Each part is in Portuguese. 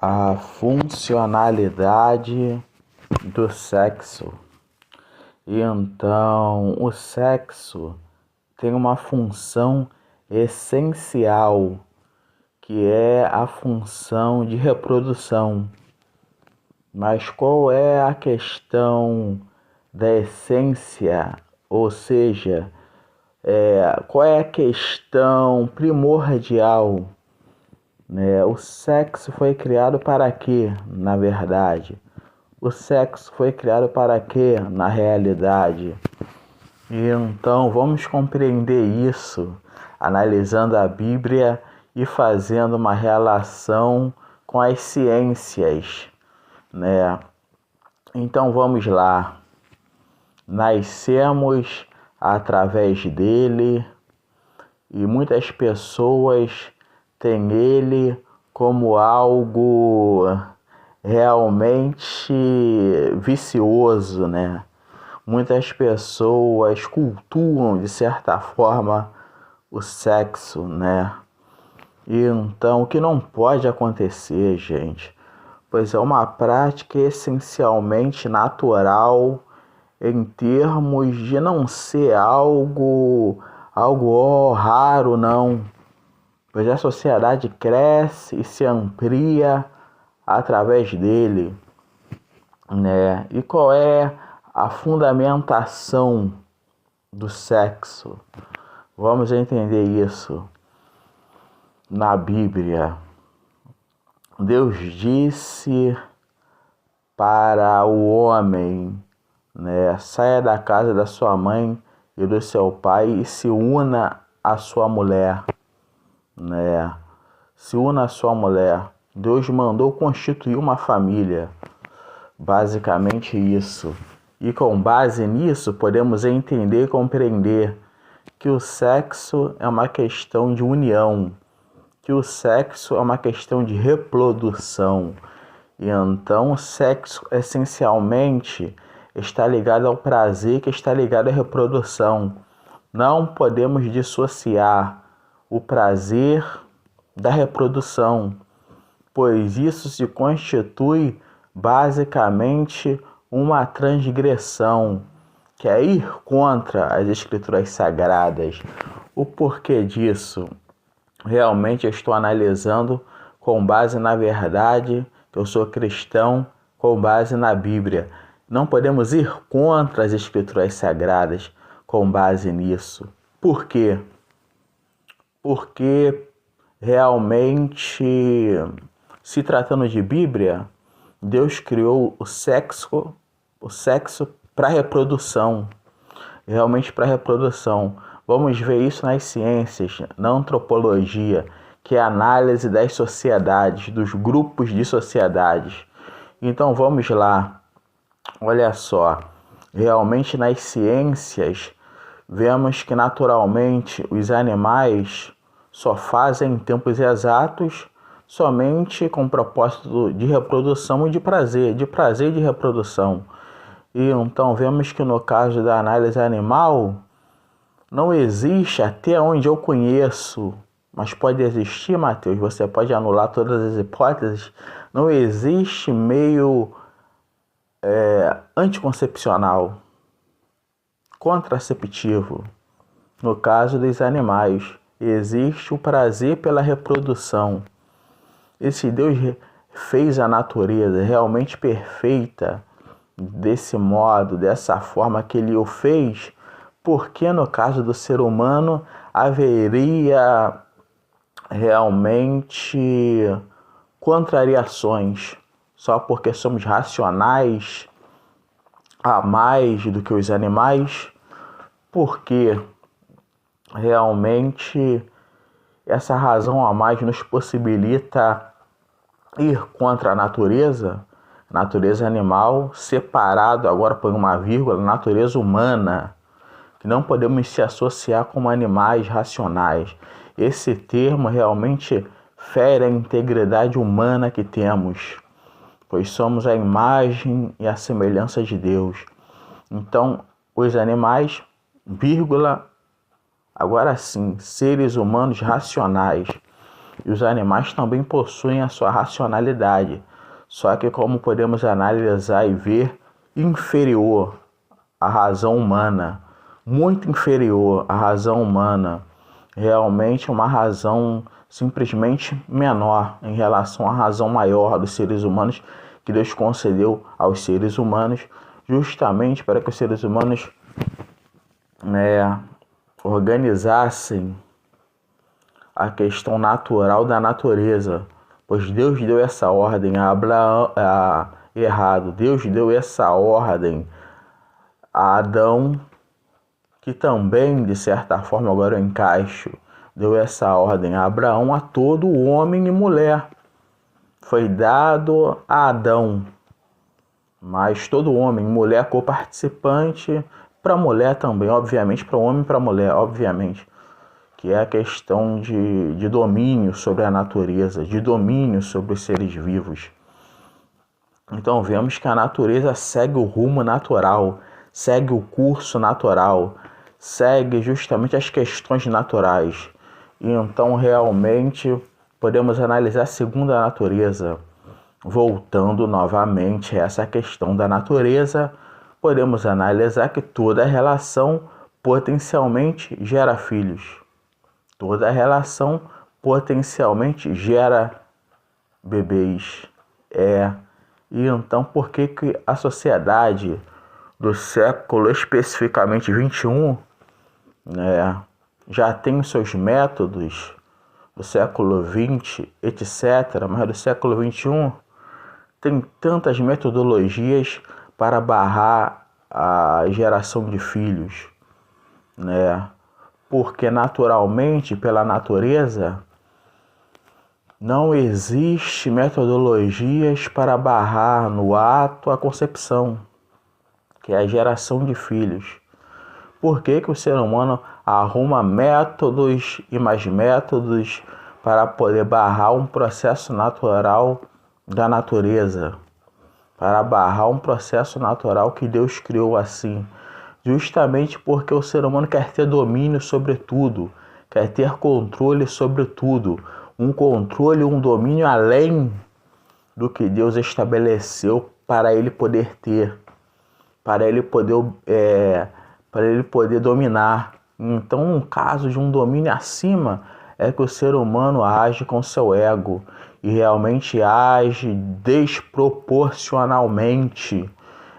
A funcionalidade do sexo. Então, o sexo tem uma função essencial, que é a função de reprodução. Mas qual é a questão da essência? Ou seja, qual é a questão primordial? O sexo foi criado para quê, na verdade? O sexo foi criado para quê, na realidade? E então vamos compreender isso analisando a Bíblia e fazendo uma relação com as ciências, Então vamos lá. Nascemos através dele e muitas pessoas têm ele como algo realmente vicioso, Muitas pessoas cultuam, de certa forma, o sexo, E então, o que não pode acontecer, gente, pois é uma prática essencialmente natural em termos de não ser algo raro, não. Pois a sociedade cresce e se amplia através dele, E qual é a fundamentação do sexo? Vamos entender isso. Na Bíblia, Deus disse para o homem, saia da casa da sua mãe e do seu pai e se una à sua mulher, Se una à sua mulher. Deus mandou constituir uma família. Basicamente isso. E com base nisso, podemos entender e compreender que o sexo é uma questão de união, que o sexo é uma questão de reprodução. E então o sexo essencialmente está ligado ao prazer, que está ligado à reprodução. Não podemos dissociar o prazer da reprodução, pois isso se constitui basicamente uma transgressão, que é ir contra as escrituras sagradas. O porquê disso? Realmente eu estou analisando com base na verdade, que eu sou cristão, com base na Bíblia. Não podemos ir contra as escrituras sagradas com base nisso. Por quê? Porque realmente, se tratando de Bíblia, Deus criou o sexo para reprodução, realmente para reprodução. Vamos ver isso nas ciências, na antropologia, que é a análise das sociedades, dos grupos de sociedades. Então vamos lá, olha só, realmente nas ciências, vemos que naturalmente os animais só fazem em tempos exatos somente com propósito de reprodução e de prazer e de reprodução. E então vemos que no caso da análise animal, não existe, até onde eu conheço, mas pode existir, Mateus, você pode anular todas as hipóteses, não existe meio anticoncepcional, contraceptivo. No caso dos animais, existe o prazer pela reprodução. Esse Deus fez a natureza realmente perfeita desse modo, dessa forma que ele o fez, porque no caso do ser humano haveria realmente contrariações, só porque somos racionais a mais do que os animais, porque realmente essa razão a mais nos possibilita ir contra a natureza animal, separado, agora põe uma vírgula, natureza humana, que não podemos se associar como animais racionais. Esse termo realmente fere a integridade humana que temos, pois somos a imagem e a semelhança de Deus. Então, os animais, agora sim, seres humanos racionais. E os animais também possuem a sua racionalidade, só que, como podemos analisar e ver, inferior à razão humana, muito inferior à razão humana, realmente uma razão simplesmente menor em relação à razão maior dos seres humanos que Deus concedeu aos seres humanos, justamente para que os seres humanos organizassem a questão natural da natureza, pois Deus deu essa ordem a Abraão, Deus deu essa ordem a Adão, que também, de certa forma, agora eu encaixo, deu essa ordem a Abraão, a todo homem e mulher. Foi dado a Adão, mas todo homem e mulher coparticipante, para a mulher também, obviamente, para o homem e para a mulher, obviamente, que é a questão de domínio sobre a natureza, de domínio sobre os seres vivos. Então vemos que a natureza segue o rumo natural, segue o curso natural, segue justamente as questões naturais. E então realmente podemos analisar segundo a natureza. Voltando novamente a essa questão da natureza, podemos analisar que toda relação potencialmente gera filhos. Toda relação potencialmente gera bebês. E então por que a sociedade do século especificamente 21, já tem os seus métodos do século 20, etc., mas do século 21 tem tantas metodologias para barrar a geração de filhos, porque naturalmente, pela natureza, não existe metodologias para barrar no ato a concepção, que é a geração de filhos. Por que o ser humano arruma métodos e mais métodos para poder barrar um processo natural da natureza? Para barrar um processo natural que Deus criou assim. Justamente porque o ser humano quer ter domínio sobre tudo, quer ter controle sobre tudo. Um controle, um domínio além do que Deus estabeleceu para ele poder ter, para ele poder dominar. Então, no caso de um domínio acima, é que o ser humano age com seu ego e realmente age desproporcionalmente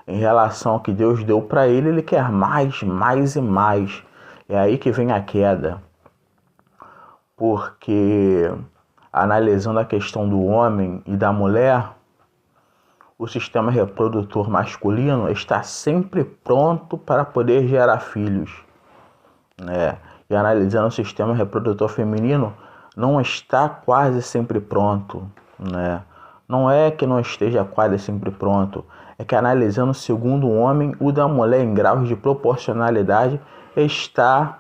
em relação ao que Deus deu para ele. Ele quer mais, mais e mais. É aí que vem a queda. Porque, analisando a questão do homem e da mulher, o sistema reprodutor masculino está sempre pronto para poder gerar filhos, E analisando o sistema reprodutor feminino, não está quase sempre pronto, Não é que não esteja quase sempre pronto, é que analisando segundo o homem, o da mulher em graus de proporcionalidade está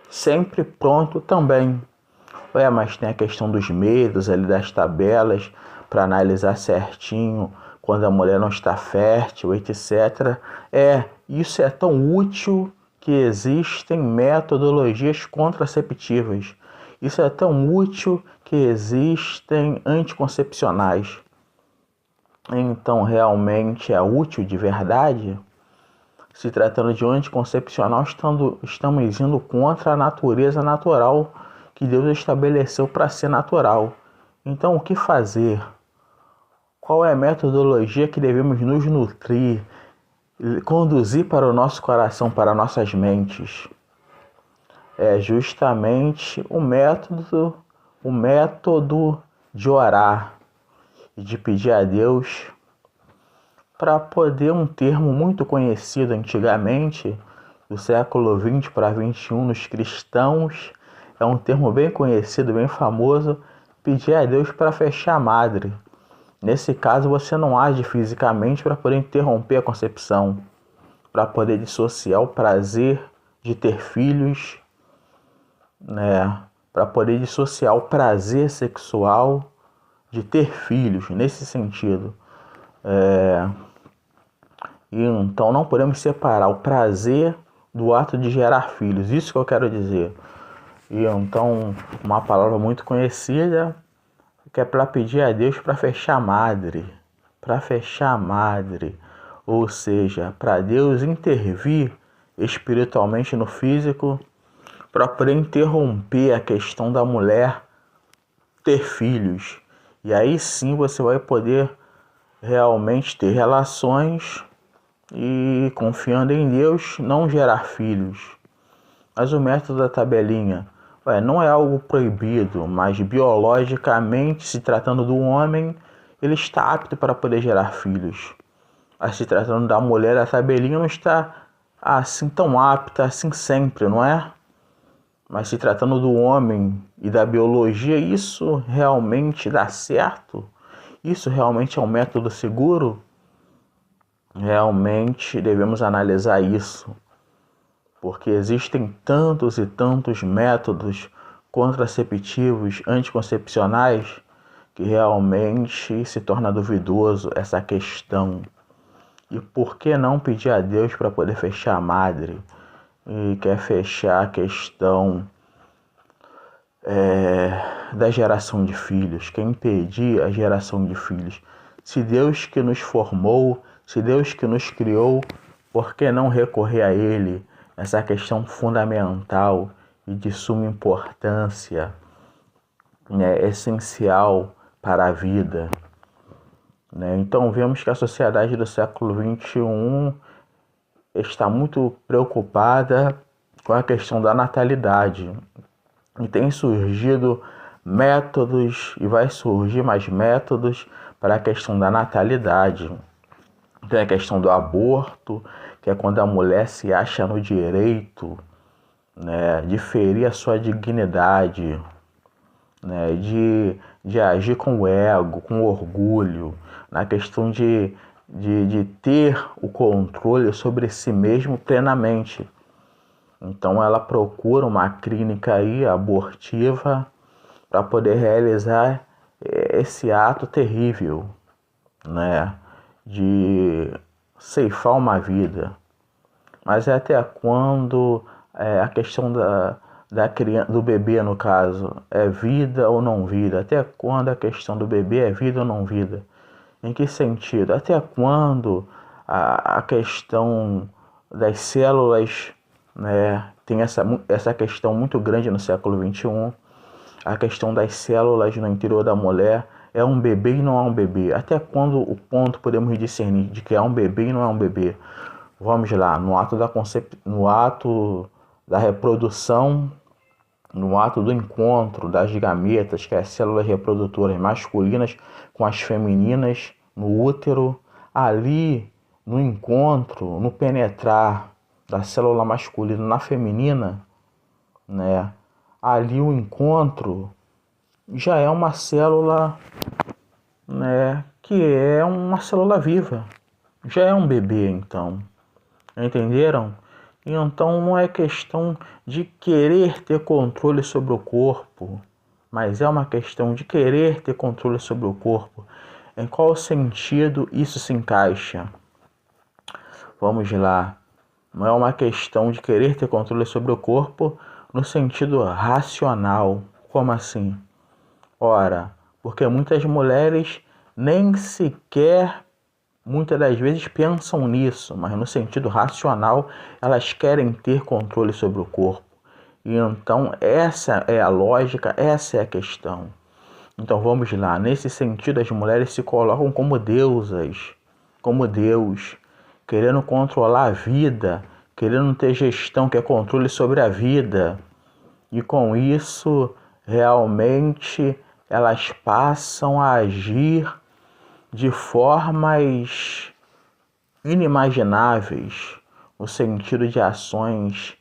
sempre pronto também. Mas tem a questão dos medos ali, das tabelas, para analisar certinho quando a mulher não está fértil, etc. Isso é tão útil que existem metodologias contraceptivas. Isso é tão útil que existem anticoncepcionais. Então, realmente é útil de verdade? Se tratando de um anticoncepcional, estamos indo contra a natureza natural que Deus estabeleceu para ser natural. Então, o que fazer? Qual é a metodologia que devemos nos nutrir, conduzir para o nosso coração, para nossas mentes? É justamente o método de orar e de pedir a Deus para poder, um termo muito conhecido antigamente, do século 20 para 21 nos cristãos, é um termo bem conhecido, bem famoso, pedir a Deus para fechar a madre. Nesse caso, você não age fisicamente para poder interromper a concepção, para poder dissociar o prazer de ter filhos, para poder dissociar o prazer sexual de ter filhos, nesse sentido. E então não podemos separar o prazer do ato de gerar filhos, isso que eu quero dizer. E então, uma palavra muito conhecida que é para pedir a Deus para fechar a madre, ou seja, para Deus intervir espiritualmente no físico, para poder interromper a questão da mulher ter filhos. E aí sim você vai poder realmente ter relações e, confiando em Deus, não gerar filhos. Mas o método da tabelinha, não é algo proibido, mas biologicamente, se tratando do homem, ele está apto para poder gerar filhos. Mas se tratando da mulher, a tabelinha não está assim tão apta assim sempre, não é? Mas se tratando do homem e da biologia, isso realmente dá certo? Isso realmente é um método seguro? Realmente devemos analisar isso, porque existem tantos e tantos métodos contraceptivos, anticoncepcionais, que realmente se torna duvidoso essa questão. E por que não pedir a Deus para poder fechar a madre? E quer fechar a questão da geração de filhos, quer impedir a geração de filhos. Se Deus que nos formou, se Deus que nos criou, por que não recorrer a Ele? Essa questão fundamental e de suma importância, essencial para a vida. Então vemos que a sociedade do século XXI está muito preocupada com a questão da natalidade. E tem surgido métodos e vai surgir mais métodos para a questão da natalidade. Tem a questão do aborto, que é quando a mulher se acha no direito, de ferir a sua dignidade, de agir com o ego, com o orgulho, na questão de ter o controle sobre si mesmo plenamente. Então ela procura uma clínica aí abortiva para poder realizar esse ato terrível, de ceifar uma vida. Mas é até quando a questão da criança, do bebê no caso, é vida ou não vida? Até quando a questão do bebê é vida ou não vida? Em que sentido? Até quando a questão das células, tem essa questão muito grande no século XXI, a questão das células no interior da mulher, é um bebê e não é um bebê? Até quando o ponto podemos discernir de que é um bebê e não é um bebê? Vamos lá, no ato da reprodução, no ato do encontro das gametas, que é as células reprodutoras masculinas com as femininas no útero, ali no encontro, no penetrar da célula masculina na feminina, ali o encontro já é uma célula, que é uma célula viva, já é um bebê, então. Entenderam? Então não é questão de querer ter controle sobre o corpo, mas é uma questão de querer ter controle sobre o corpo. Em qual sentido isso se encaixa? Vamos lá. Não é uma questão de querer ter controle sobre o corpo no sentido racional. Como assim? Ora, porque muitas mulheres nem sequer, muitas das vezes, pensam nisso, mas no sentido racional elas querem ter controle sobre o corpo. E então essa é a lógica, essa é a questão. Então vamos lá, nesse sentido as mulheres se colocam como deusas, como Deus, querendo controlar a vida, querendo ter gestão, que é controle sobre a vida. E com isso, realmente, elas passam a agir de formas inimagináveis, no sentido de ações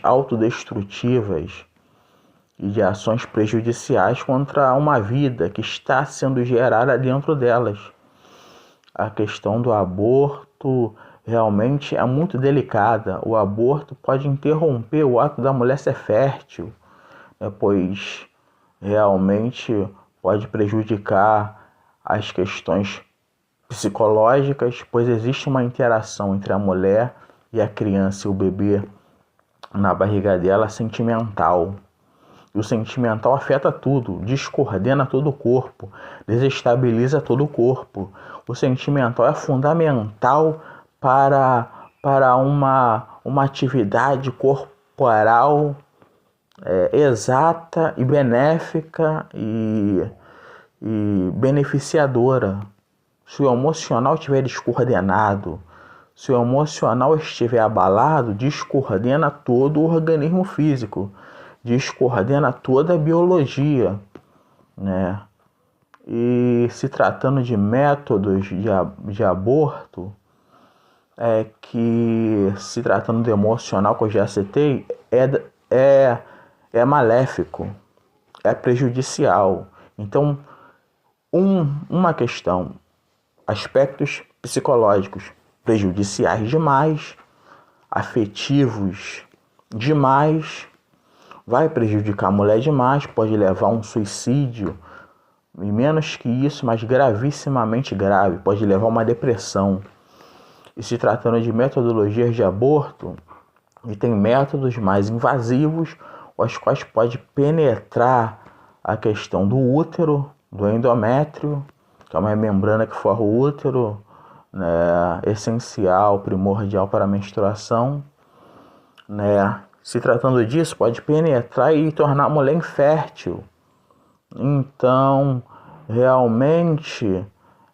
autodestrutivas e de ações prejudiciais contra uma vida que está sendo gerada dentro delas. A questão do aborto realmente é muito delicada. O aborto pode interromper o ato da mulher ser fértil, pois realmente pode prejudicar as questões psicológicas, pois existe uma interação entre a mulher e a criança e o bebê na barriga dela sentimental. E o sentimental afeta tudo, descoordena todo o corpo, desestabiliza todo o corpo. O sentimental é fundamental para uma atividade corporal exata e benéfica e beneficiadora. Se o emocional estiver descoordenado, se o emocional estiver abalado, descoordena todo o organismo físico, descoordena toda a biologia, né? E se tratando de métodos de aborto, que se tratando do emocional que eu já citei, é maléfico, é prejudicial. Então, uma questão, aspectos psicológicos prejudiciais demais, afetivos demais, vai prejudicar a mulher demais, pode levar a um suicídio, e menos que isso, mas gravissimamente grave, pode levar a uma depressão. E se tratando de metodologias de aborto, e tem métodos mais invasivos, os quais pode penetrar a questão do útero, do endométrio, que é uma membrana que forra o útero, né, essencial, primordial para a menstruação, né? Se tratando disso, pode penetrar e tornar a mulher infértil. Então, realmente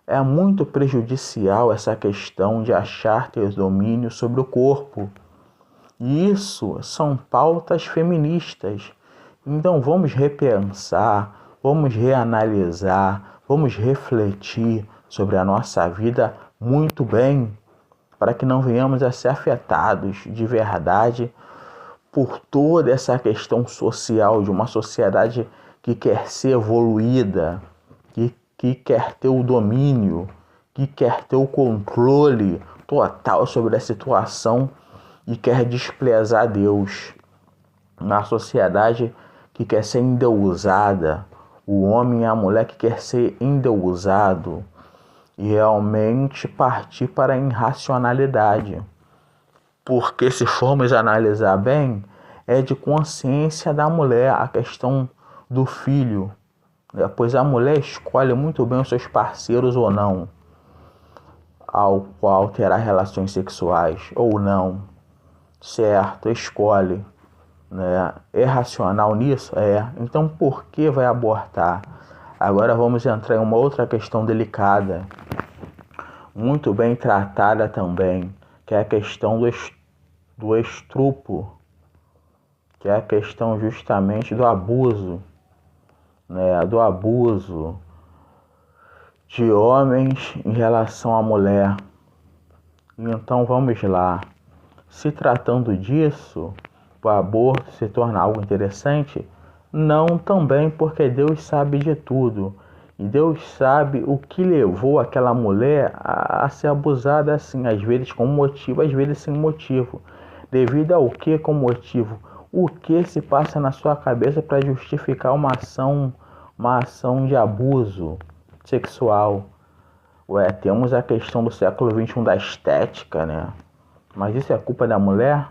é muito prejudicial essa questão de achar ter domínio sobre o corpo. E isso são pautas feministas. Então vamos repensar, vamos reanalisar, vamos refletir sobre a nossa vida muito bem, para que não venhamos a ser afetados de verdade por toda essa questão social de uma sociedade que quer ser evoluída, que quer ter o domínio, que quer ter o controle total sobre a situação e quer desprezar Deus. Na sociedade que quer ser endeusada, o homem e a mulher que quer ser endeusado e realmente partir para a irracionalidade. Porque se formos analisar bem, é de consciência da mulher a questão do filho, pois a mulher escolhe muito bem os seus parceiros ou não, ao qual terá relações sexuais ou não, certo, escolhe, né? É racional nisso? Então por que vai abortar? Agora vamos entrar em uma outra questão delicada, muito bem tratada também, que é a questão do estupro, que é a questão justamente do abuso, né? Do abuso de homens em relação à mulher. Então vamos lá. Se tratando disso, o aborto se torna algo interessante? Não também, porque Deus sabe de tudo. E Deus sabe o que levou aquela mulher a ser abusada assim, às vezes com motivo, às vezes sem motivo. Devido ao que com motivo? O que se passa na sua cabeça para justificar uma ação de abuso sexual? Temos a questão do século XXI da estética, né? Mas isso é culpa da mulher?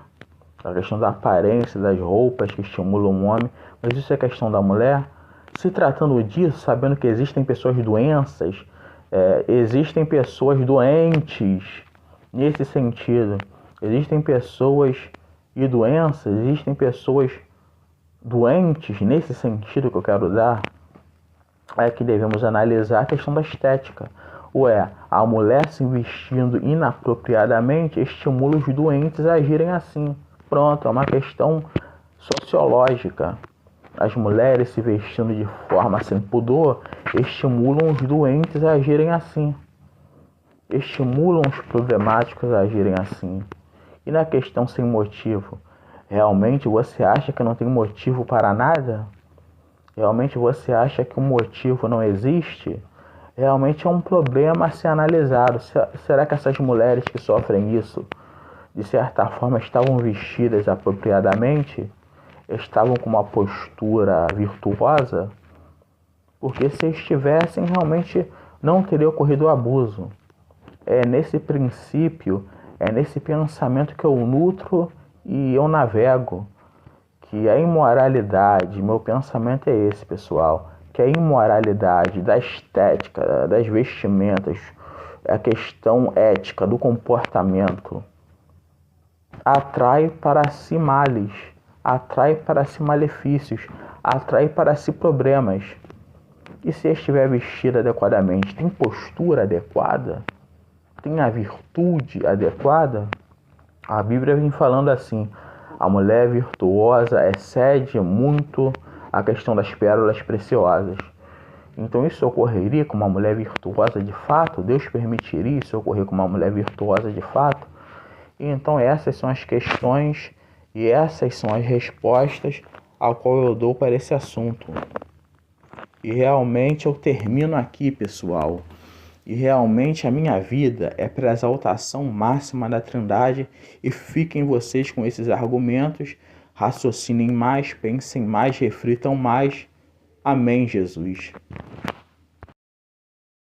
A questão da aparência, das roupas que estimulam o homem, mas isso é questão da mulher? Se tratando disso, sabendo que existem pessoas existem pessoas doentes nesse sentido, existem pessoas e doenças, existem pessoas doentes nesse sentido que eu quero dar, é que devemos analisar a questão da estética. A mulher se vestindo inapropriadamente estimula os doentes a agirem assim. Pronto, é uma questão sociológica. As mulheres se vestindo de forma sem pudor estimulam os doentes a agirem assim. Estimulam os problemáticos a agirem assim. E na questão sem motivo, realmente você acha que não tem motivo para nada? Realmente você acha que o motivo não existe? Realmente é um problema a ser analisado. Será que essas mulheres que sofrem isso, de certa forma, estavam vestidas apropriadamente? Estavam com uma postura virtuosa? Porque se estivessem, realmente não teria ocorrido o abuso. É nesse princípio, é nesse pensamento que eu nutro e eu navego que a imoralidade, meu pensamento é esse, pessoal, que a imoralidade da estética, das vestimentas, a questão ética do comportamento atrai para si males, atrai para si malefícios, atrai para si problemas. E se estiver vestida adequadamente, tem postura adequada? Tem a virtude adequada? A Bíblia vem falando assim: a mulher virtuosa excede muito a questão das pérolas preciosas. Então isso ocorreria com uma mulher virtuosa de fato? Deus permitiria isso ocorrer com uma mulher virtuosa de fato? Então essas são as questões e essas são as respostas ao qual eu dou para esse assunto. E realmente eu termino aqui, pessoal. E realmente a minha vida é para a exaltação máxima da Trindade. E fiquem vocês com esses argumentos. Raciocinem mais, pensem mais, reflitam mais. Amém, Jesus.